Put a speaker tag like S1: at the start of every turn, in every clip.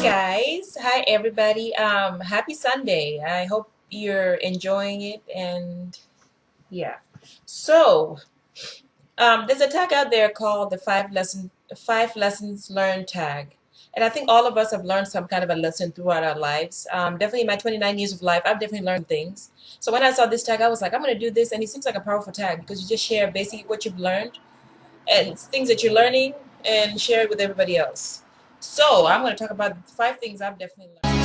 S1: guys. Hi everybody. Happy Sunday. I hope you're enjoying it and yeah. So, there's a tag out there called the five lessons learned tag. And I think all of us have learned some kind of a lesson throughout our lives. Definitely in my 29 years of life, I've definitely learned things. So when I saw this tag, I was like, I'm going to do this. And it seems like a powerful tag because you just share basically what you've learned and things that you're learning and share it with everybody else. So I'm going to talk about five things I've definitely learned.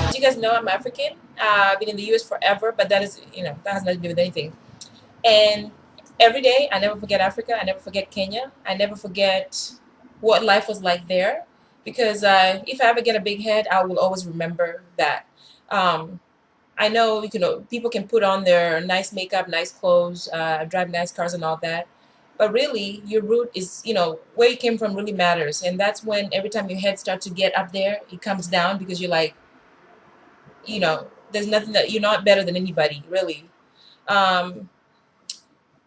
S1: As you guys know, I'm African. I've been in the US forever, but that has nothing to do with anything. And every day, I never forget Africa. I never forget Kenya. I never forget what life was like there. Because if I ever get a big head, I will always remember that. Um, I know, people can put on their nice makeup, nice clothes, drive nice cars and all that. But really, your root is, where you came from really matters. And that's when every time your head starts to get up there, it comes down because you're like, there's nothing that you're not better than anybody, really. Um,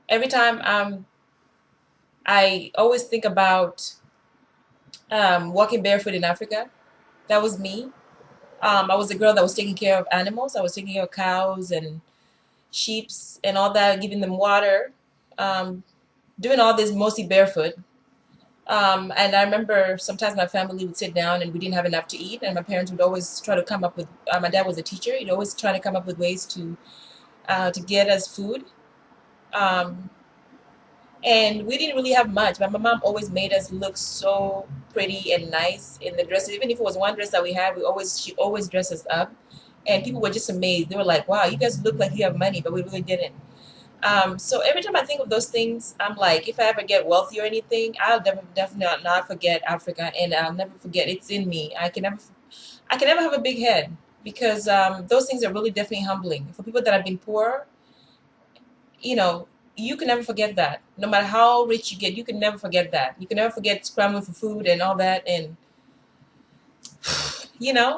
S1: every time I always think about walking barefoot in Africa. That was me. I was a girl that was taking care of animals. I was taking care of cows and sheeps and all that, giving them water, um, doing all this mostly barefoot. And I remember sometimes my family would sit down and we didn't have enough to eat, and my parents would always try to come up with. My dad was a teacher. He'd always try to come up with ways to get us food. Um, and we didn't really have much, but my mom always made us look so pretty and nice in the dresses. Even if it was one dress that we had, she always dressed us up, and people were just amazed. They were like, "Wow, you guys look like you have money," but we really didn't. So every time I think of those things, I'm like, if I ever get wealthy or anything, I'll definitely not forget Africa, and I'll never forget it's in me. I can never have a big head because those things are really definitely humbling for people that have been poor. You know, you can never forget that. No matter how rich you get, you can never forget that. You can never forget scrambling for food and all that, and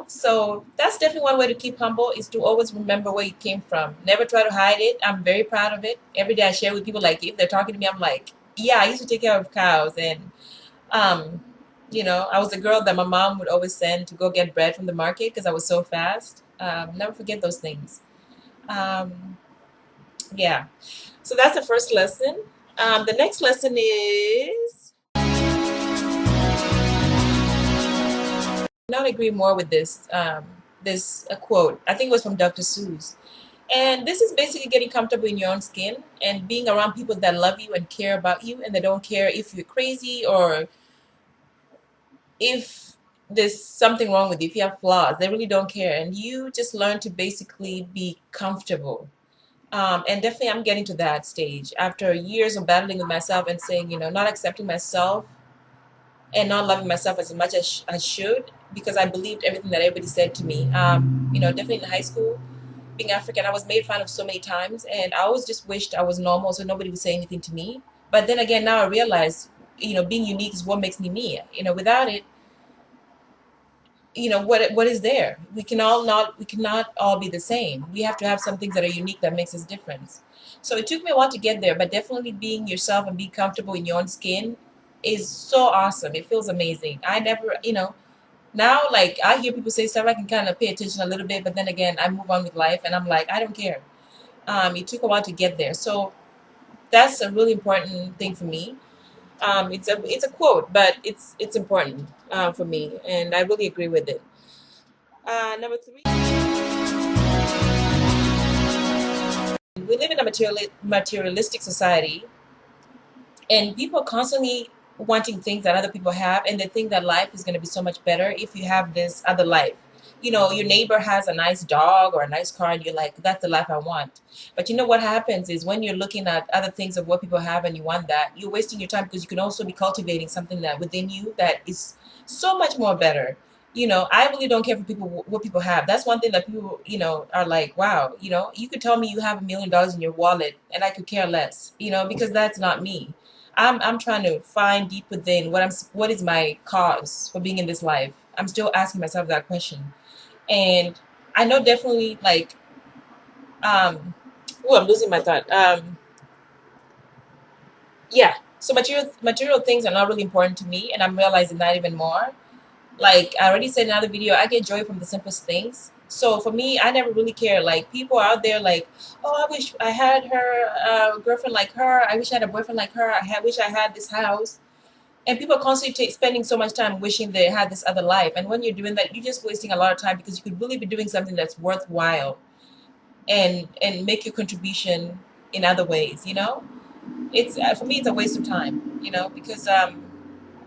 S1: so that's definitely one way to keep humble is to always remember where you came from. Never try to hide it. I'm very proud of it. Every day I share with people, like if they're talking to me, I'm like, yeah, I used to take care of cows, and um, I was a girl that my mom would always send to go get bread from the market because I was so fast. Never forget those things. Um, yeah. So that's the first lesson. The next lesson is not agree more with this a quote. I think it was from Dr. Seuss. And this is basically getting comfortable in your own skin and being around people that love you and care about you, and they don't care if you're crazy or if there's something wrong with you, if you have flaws. They really don't care. And you just learn to basically be comfortable. And definitely I'm getting to that stage after years of battling with myself and saying, not accepting myself and not loving myself as much as I should because I believed everything that everybody said to me. Definitely in high school, being African, I was made fun of so many times, and I always just wished I was normal so nobody would say anything to me. But then again, now I realize, being unique is what makes me me. Without it, what is there? We cannot all be the same. We have to have some things that are unique that makes us different. So it took me a while to get there, but definitely being yourself and be comfortable in your own skin is so awesome. It feels amazing. I never, now like I hear people say stuff, I can kind of pay attention a little bit, but then again, I move on with life and I'm like, I don't care. It took a while to get there. So that's a really important thing for me. It's a quote, but it's important for me, and I really agree with it. Number three, we live in a materialistic society, and people are constantly wanting things that other people have, and they think that life is going to be so much better if you have this other life. Your neighbor has a nice dog or a nice car, and you're like, that's the life I want. But what happens is when you're looking at other things of what people have and you want that, you're wasting your time because you can also be cultivating something that within you that is so much more better. I really don't care for people what people have. That's one thing that people, are like, wow, you could tell me you have $1 million in your wallet and I could care less, because that's not me. I'm trying to find deep within what is my cause for being in this life. I'm still asking myself that question. And I know definitely like I'm losing my thought. Yeah. So material things are not really important to me, and I'm realizing that even more. Like I already said in another video, I get joy from the simplest things. So for me, I never really care. Like people out there, like, oh, I wish I had her girlfriend like her. I wish I had a boyfriend like her. Wish I had this house. And people are constantly spending so much time wishing they had this other life. And when you're doing that, you're just wasting a lot of time because you could really be doing something that's worthwhile and make your contribution in other ways. It's for me, it's a waste of time. Because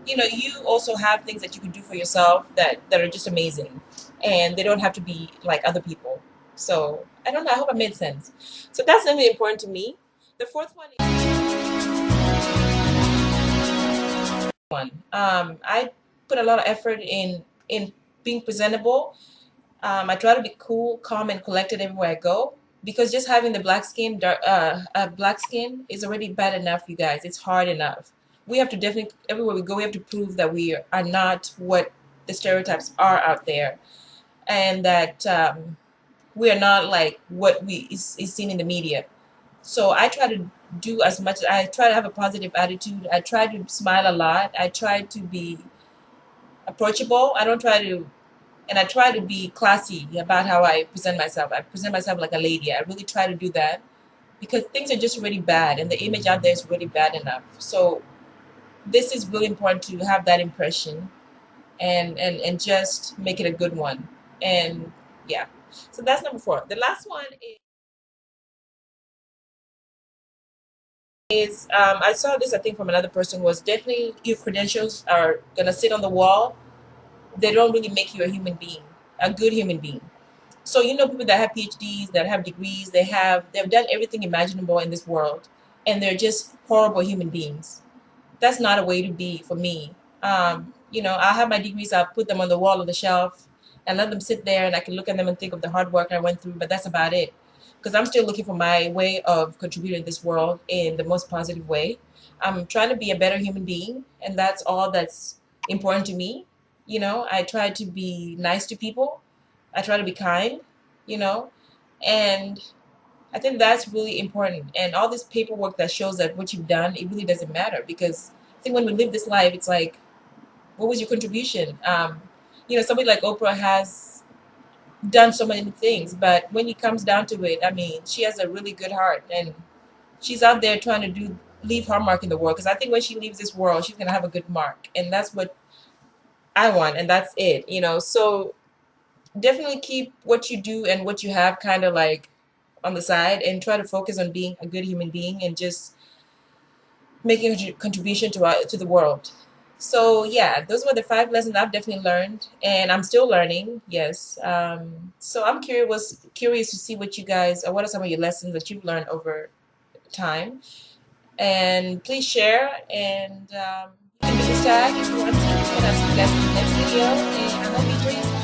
S1: you also have things that you can do for yourself that are just amazing, and they don't have to be like other people. So I don't know. I hope I made sense. So that's really important to me. The fourth one I put a lot of effort in being presentable. I try to be cool, calm, and collected everywhere I go because just having the black skin is already bad enough, you guys. It's hard enough. We have to definitely everywhere we go, we have to prove that we are not what the stereotypes are out there, and that we are not like what is seen in the media. So I try to do as much. I try to have a positive attitude. I try to smile a lot. I try to be approachable. I don't try to, and I try to be classy about how I present myself. I present myself like a lady. I really try to do that because things are just really bad, and the image out there is really bad enough. So this is really important to have that impression and just make it a good one. And yeah, so that's number four. The last one is I saw this, I think, from another person, was definitely your credentials are gonna sit on the wall. They don't really make you a human being, a good human being. So people that have PhDs, that have degrees, they've done everything imaginable in this world, and they're just horrible human beings. That's not a way to be for me. I have my degrees, I'll put them on the wall of the shelf and let them sit there, and I can look at them and think of the hard work I went through, but that's about it. Because I'm still looking for my way of contributing to this world in the most positive way. I'm trying to be a better human being, and that's all that's important to me. I try to be nice to people. I try to be kind, you know, and I think that's really important. And all this paperwork that shows that what you've done, it really doesn't matter because I think when we live this life, it's like, what was your contribution? Somebody like Oprah has done so many things, but when it comes down to it, I mean, she has a really good heart, and she's out there trying to leave her mark in the world. Because I think when she leaves this world, she's gonna have a good mark, and that's what I want, and that's it. So definitely keep what you do and what you have kind of like on the side, and try to focus on being a good human being and just making a contribution to the world. So yeah, those were the 5 lessons I've definitely learned, and I'm still learning. Yes. So I'm curious to see what you guys, or what are some of your lessons that you've learned over time. And please share, and you can do this tag if you want to. And I'll see you guys in the next video. And I hope you enjoy your